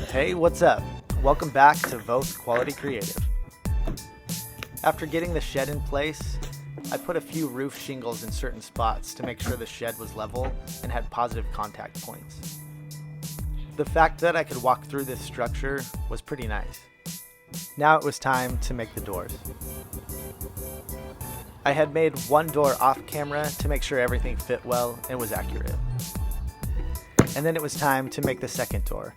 Hey, what's up? Welcome back to Voth Quality Creative. After getting the shed in place, I put a few roof shingles in certain spots to make sure the shed was level and had positive contact points. The fact that I could walk through this structure was pretty nice. Now it was time to make the doors. I had made one door off camera to make sure everything fit well and was accurate. And then it was time to make the second door.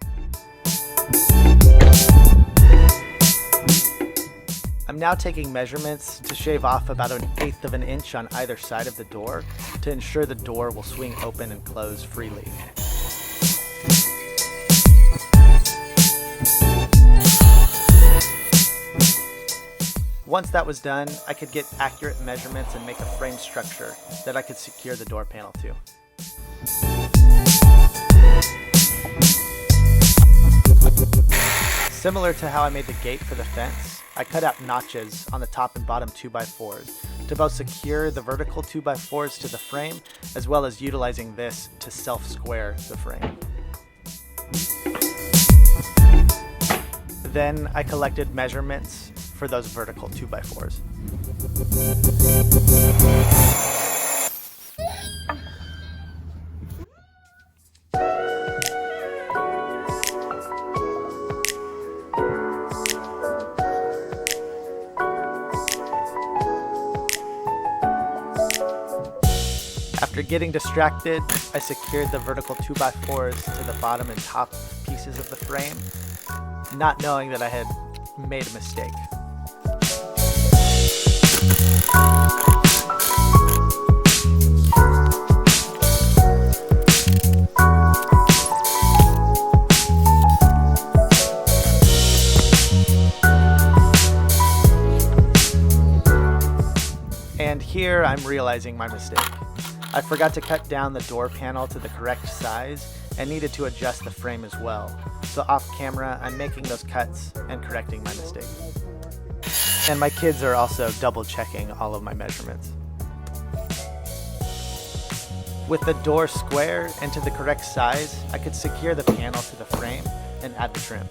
I'm now taking measurements to shave off about 1/8 of an inch on either side of the door to ensure the door will swing open and close freely. Once that was done, I could get accurate measurements and make a frame structure that I could secure the door panel to. Similar to how I made the gate for the fence, I cut out notches on the top and bottom 2x4s to both secure the vertical 2x4s to the frame, as well as utilizing this to self-square the frame. Then I collected measurements for those vertical 2x4s. After getting distracted, I secured the vertical 2x4s to the bottom and top pieces of the frame, not knowing that I had made a mistake. And here I'm realizing my mistake. I forgot to cut down the door panel to the correct size and needed to adjust the frame as well. So off camera, I'm making those cuts and correcting my mistake. And my kids are also double checking all of my measurements. With the door square and to the correct size, I could secure the panel to the frame and add the trim.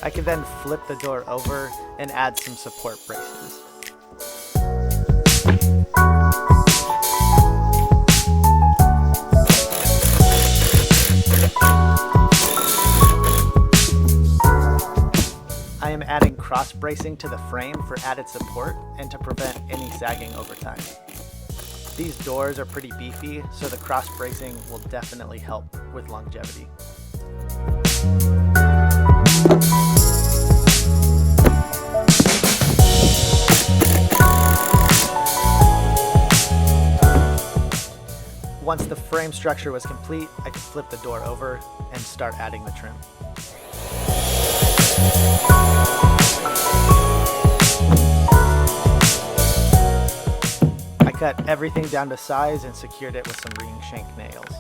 I could then flip the door over and add some support braces. I am adding cross bracing to the frame for added support and to prevent any sagging over time. These doors are pretty beefy, so the cross bracing will definitely help with longevity. Once the frame structure was complete, I could flip the door over and start adding the trim. I cut everything down to size and secured it with some ring shank nails.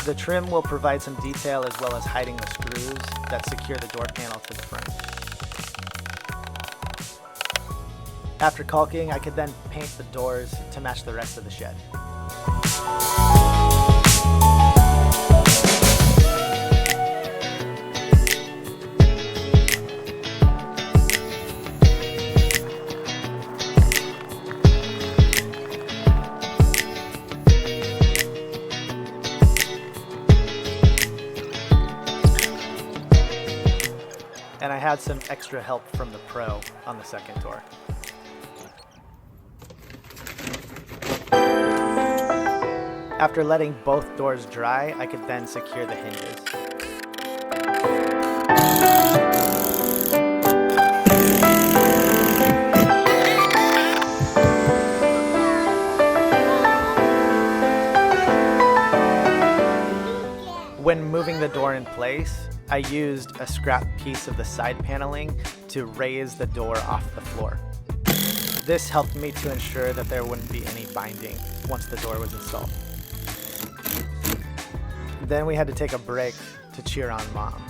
The trim will provide some detail as well as hiding the screws that secure the door panel to the frame. After caulking, I could then paint the doors to match the rest of the shed. And I had some extra help from the pro on the second door. After letting both doors dry, I could then secure the hinges. When moving the door in place, I used a scrap piece of the side paneling to raise the door off the floor. This helped me to ensure that there wouldn't be any binding once the door was installed. Then we had to take a break to cheer on Mom.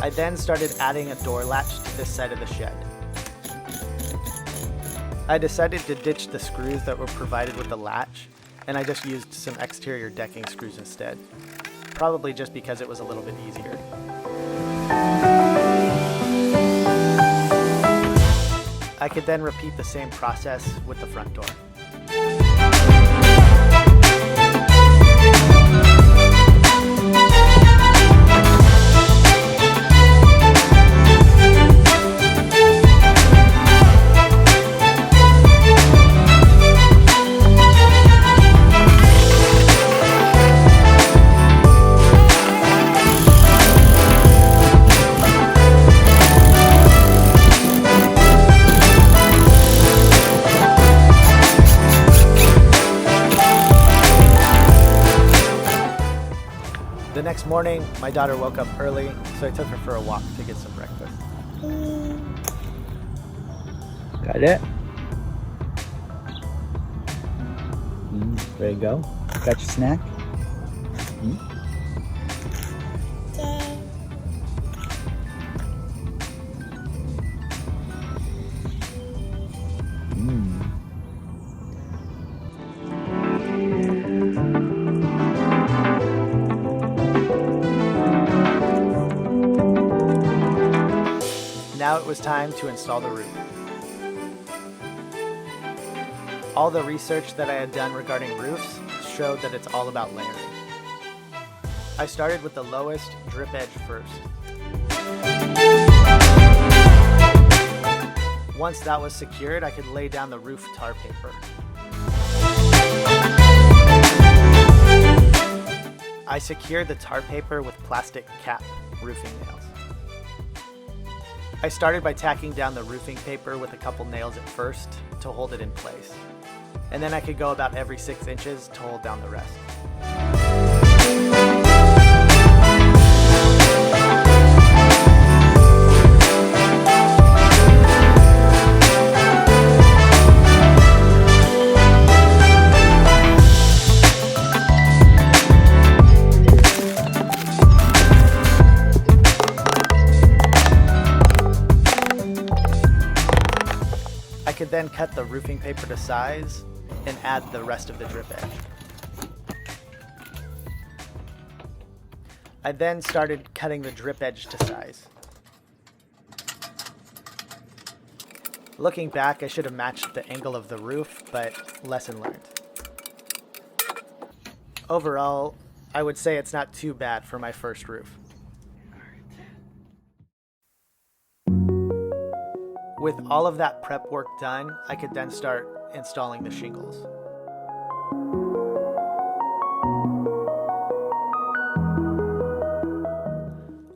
I then started adding a door latch to this side of the shed. I decided to ditch the screws that were provided with the latch, and I just used some exterior decking screws instead, probably just because it was a little bit easier. I could then repeat the same process with the front door. The next morning, my daughter woke up early, so I took her for a walk to get some breakfast. Got it? There you go. Got your snack? Now it was time to install the roof. All the research that I had done regarding roofs showed that it's all about layering. I started with the lowest drip edge first. Once that was secured, I could lay down the roof tar paper. I secured the tar paper with plastic cap roofing nails. I started by tacking down the roofing paper with a couple nails at first to hold it in place, and then I could go about every 6 inches to hold down the rest. I could then cut the roofing paper to size and add the rest of the drip edge. I then started cutting the drip edge to size. Looking back, I should have matched the angle of the roof, but lesson learned. Overall, I would say it's not too bad for my first roof. With all of that prep work done, I could then start installing the shingles.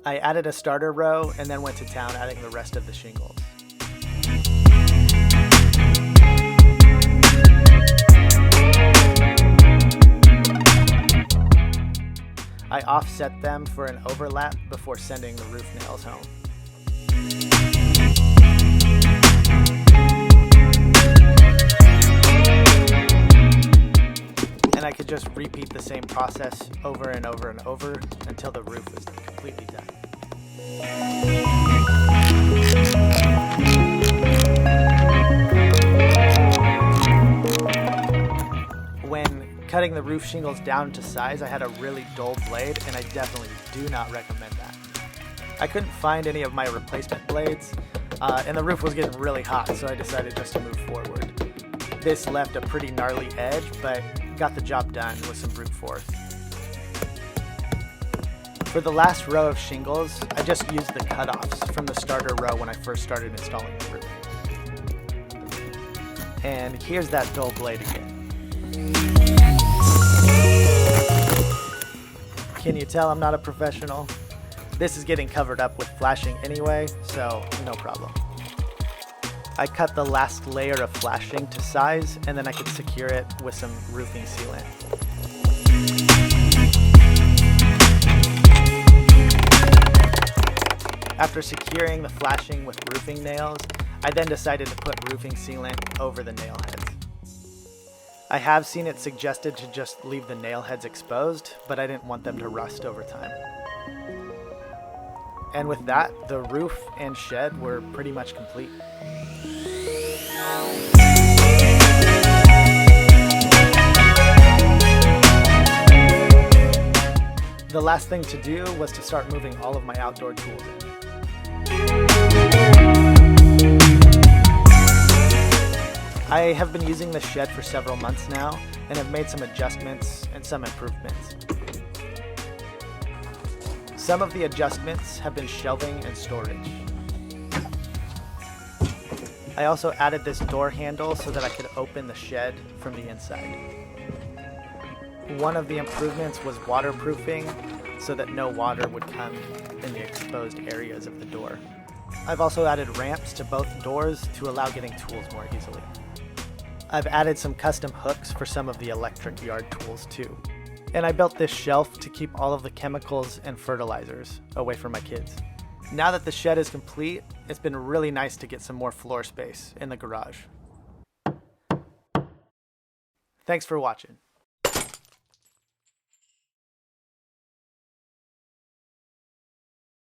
I added a starter row and then went to town adding the rest of the shingles. I offset them for an overlap before sending the roof nails home. And I could just repeat the same process over and over and over until the roof was completely done. When cutting the roof shingles down to size, I had a really dull blade, and I definitely do not recommend that. I couldn't find any of my replacement blades, and the roof was getting really hot, so I decided just to move forward. This left a pretty gnarly edge, but got the job done with some brute force. For the last row of shingles, I just used the cutoffs from the starter row when I first started installing the roof. And here's that dull blade again. Can you tell I'm not a professional? This is getting covered up with flashing anyway, so no problem. I cut the last layer of flashing to size, and then I could secure it with some roofing sealant. After securing the flashing with roofing nails, I then decided to put roofing sealant over the nail heads. I have seen it suggested to just leave the nail heads exposed, but I didn't want them to rust over time. And with that, the roof and shed were pretty much complete. The last thing to do was to start moving all of my outdoor tools in. I have been using this shed for several months now and have made some adjustments and some improvements. Some of the adjustments have been shelving and storage. I also added this door handle so that I could open the shed from the inside. One of the improvements was waterproofing so that no water would come in the exposed areas of the door. I've also added ramps to both doors to allow getting tools more easily. I've added some custom hooks for some of the electric yard tools too. And I built this shelf to keep all of the chemicals and fertilizers away from my kids. Now that the shed is complete, it's been really nice to get some more floor space in the garage. Thanks for watching.